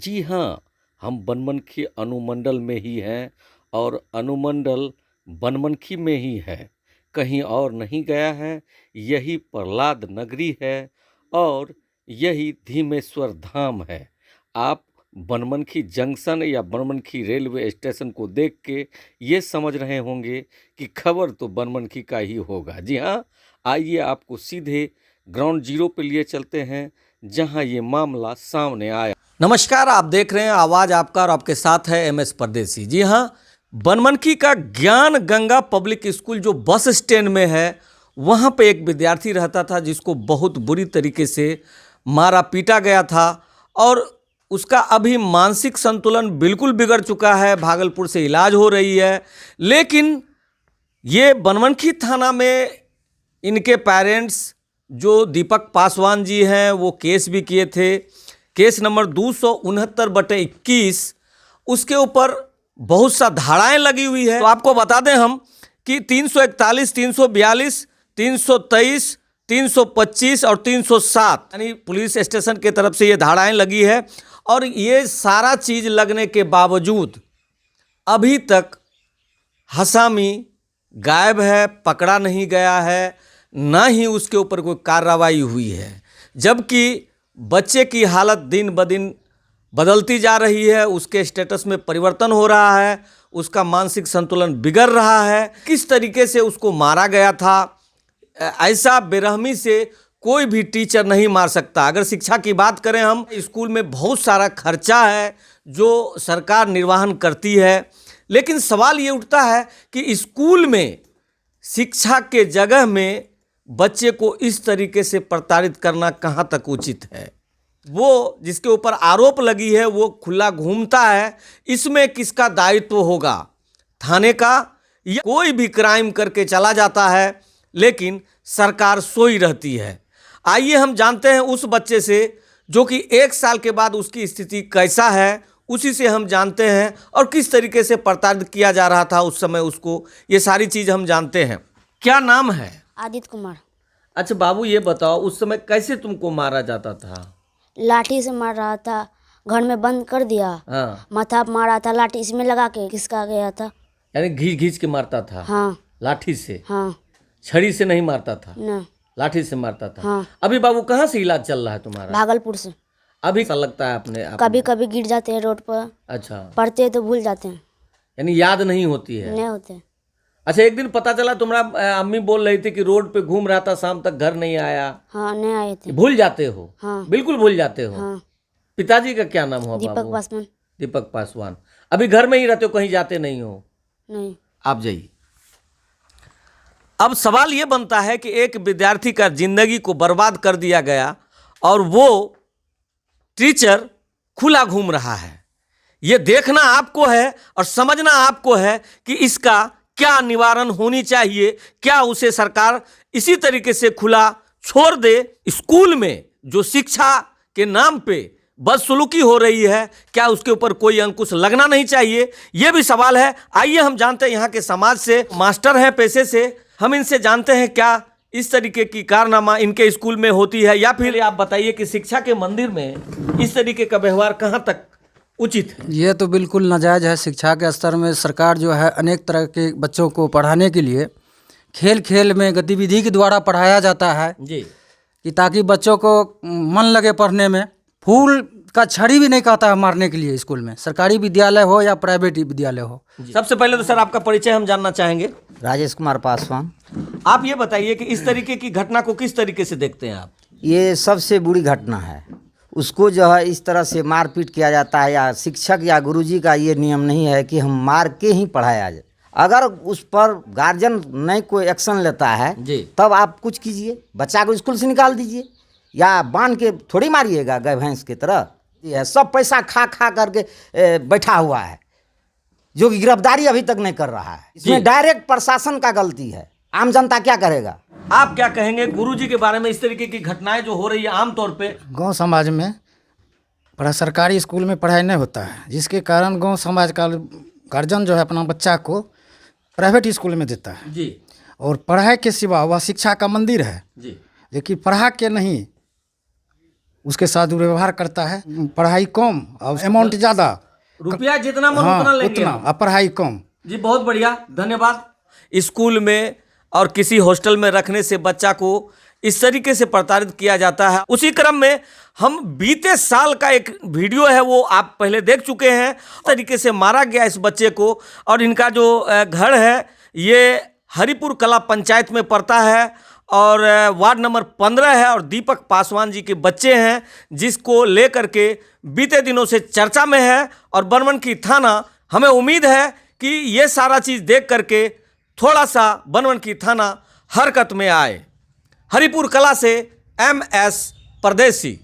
जी हाँ, हम बनमनखी अनुमंडल में ही हैं और अनुमंडल बनमनखी में ही है, कहीं और नहीं गया है। यही प्रहलाद नगरी है और यही धीमेश्वर धाम है। आप बनमनखी जंक्शन या बनमनखी रेलवे स्टेशन को देख के ये समझ रहे होंगे कि खबर तो बनमनखी का ही होगा। जी हाँ, आइए आपको सीधे ग्राउंड जीरो पे लिए चलते हैं जहां ये मामला सामने आया। नमस्कार, आप देख रहे हैं आवाज़ आपका और आपके साथ है MS परदेसी। जी हाँ, बनमनखी का ज्ञान गंगा पब्लिक स्कूल जो बस स्टैंड में है, वहाँ पे एक विद्यार्थी रहता था जिसको बहुत बुरी तरीके से मारा पीटा गया था और उसका अभी मानसिक संतुलन बिल्कुल बिगड़ चुका है। भागलपुर से इलाज हो रही है, लेकिन ये बनमनखी थाना में इनके पेरेंट्स जो दीपक पासवान जी हैं वो केस भी किए थे। केस नंबर 269/21, उसके ऊपर बहुत सा धाराएं लगी हुई है। तो आपको बता दें हम कि 341, 342, 323, 325 और 307 यानी पुलिस स्टेशन के तरफ से ये धाराएं लगी है। और ये सारा चीज़ लगने के बावजूद अभी तक हसामी गायब है, पकड़ा नहीं गया है, ना ही उसके ऊपर कोई कार्रवाई हुई है। जबकि बच्चे की हालत दिन ब दिन बदलती जा रही है, उसके स्टेटस में परिवर्तन हो रहा है, उसका मानसिक संतुलन बिगड़ रहा है। किस तरीके से उसको मारा गया था, ऐसा बेरहमी से कोई भी टीचर नहीं मार सकता। अगर शिक्षा की बात करें हम, स्कूल में बहुत सारा खर्चा है जो सरकार निर्वहन करती है, लेकिन सवाल ये उठता है कि स्कूल में शिक्षा के जगह में बच्चे को इस तरीके से प्रताड़ित करना कहाँ तक उचित है। वो जिसके ऊपर आरोप लगी है वो खुला घूमता है, इसमें किसका दायित्व होगा? थाने का? या कोई भी क्राइम करके चला जाता है लेकिन सरकार सोई रहती है। आइए हम जानते हैं उस बच्चे से जो कि 1 साल के बाद उसकी स्थिति कैसा है, उसी से हम जानते हैं और किस तरीके से प्रताड़ित किया जा रहा था उस समय उसको, ये सारी चीज़ हम जानते हैं। क्या नाम है? आदित्य कुमार। अच्छा बाबू, ये बताओ उस समय कैसे तुमको मारा जाता था? लाठी से मार रहा था, घर में बंद कर दिया। हाँ, माथा मारा था, लाठी इसमें लगा के खिसका गया था। यानी घींच घींच के मारता था? हाँ। लाठी से? हाँ। छड़ी से नहीं मारता था? न। लाठी से मारता था? हाँ। अभी बाबू कहाँ से इलाज चल रहा है तुम्हारा? भागलपुर से। अभी सा लगता है अपने आप? कभी कभी गिर जाते हैं रोड पर। अच्छा, पढ़ते तो भूल जाते हैं, यानी याद नहीं होती है? नहीं होते। अच्छा, एक दिन पता चला तुम्हारा अम्मी बोल रही थी कि रोड पे घूम रहा था, शाम तक घर नहीं आया। हाँ, नहीं आए थे। भूल जाते हो? हाँ। बिल्कुल भूल जाते हो? हाँ। पिताजी का क्या नाम हुआ? दीपक बाबू? पासवान। दीपक पासवान। अभी घर में ही रहते हो, कहीं जाते नहीं हो? नहीं। आप जाइए। अब सवाल ये बनता है कि एक विद्यार्थी का जिंदगी को बर्बाद कर दिया गया और वो टीचर खुला घूम रहा है। ये देखना आपको है और समझना आपको है कि इसका क्या निवारण होनी चाहिए। क्या उसे सरकार इसी तरीके से खुला छोड़ दे? स्कूल में जो शिक्षा के नाम पे बदसलूकी हो रही है, क्या उसके ऊपर कोई अंकुश लगना नहीं चाहिए? ये भी सवाल है। आइए हम जानते हैं यहाँ के समाज से, मास्टर हैं पेशे से, हम इनसे जानते हैं क्या इस तरीके की कारनामा इनके स्कूल में होती है, या फिर आप बताइए कि शिक्षा के मंदिर में इस तरीके का व्यवहार कहाँ तक उचित है? ये तो बिल्कुल नाजायज़ है। शिक्षा के स्तर में सरकार जो है अनेक तरह के बच्चों को पढ़ाने के लिए खेल खेल में गतिविधि के द्वारा पढ़ाया जाता है जी, कि ताकि बच्चों को मन लगे पढ़ने में। फूल का छड़ी भी नहीं कहता है मारने के लिए स्कूल में, सरकारी विद्यालय हो या प्राइवेट विद्यालय हो। सबसे पहले तो सर आपका परिचय हम जानना चाहेंगे। राजेश कुमार पासवान। आप ये बताइए कि इस तरीके की घटना को किस तरीके से देखते हैं आप? ये सबसे बुरी घटना है। उसको जो है इस तरह से मारपीट किया जाता है, या शिक्षक या गुरुजी का ये नियम नहीं है कि हम मार के ही पढ़ाया जाए। अगर उस पर गार्जियन नहीं कोई एक्शन लेता है जी, तब आप कुछ कीजिए, बच्चा को स्कूल से निकाल दीजिए, या बांध के थोड़ी मारिएगा गाय भैंस की तरह। ये सब पैसा खा खा करके बैठा हुआ है, जो कि गिरफ्तारी अभी तक नहीं कर रहा है। इसमें डायरेक्ट प्रशासन का गलती है, आम जनता क्या करेगा? आप क्या कहेंगे गुरुजी के बारे में? इस तरीके की घटनाएं जो हो रही है आमतौर पे गांव समाज में सरकारी स्कूल में पढ़ाई नहीं होता है, जिसके कारण गांव समाज का गार्जियन जो है अपना बच्चा को प्राइवेट स्कूल में देता है जी, और पढ़ाई के सिवा वह शिक्षा का मंदिर है जी, लेकिन पढ़ा के नहीं उसके साथ दुर्व्यवहार करता है, पढ़ाई कम और अमाउंट ज़्यादा। रुपया जितना मन हाँ उतना लेंगे उतना हम। और पढ़ाई कम। जी बहुत बढ़िया, धन्यवाद। स्कूल में और किसी हॉस्टल में रखने से बच्चा को इस तरीके से प्रताड़ित किया जाता है। उसी क्रम में हम बीते साल का एक वीडियो है वो आप पहले देख चुके हैं। इस तरीके से मारा गया इस बच्चे को, और इनका जो घर है ये हरिपुर कला पंचायत में पड़ता है और वार्ड नंबर 15 है, और दीपक पासवान जी के बच्चे हैं जिसको लेकर के बीते दिनों से चर्चा में है। और बनमनखी थाना, हमें उम्मीद है कि ये सारा चीज़ देख करके थोड़ा सा बनमनखी थाना हरकत में आए। हरिपुर कला से MS परदेसी।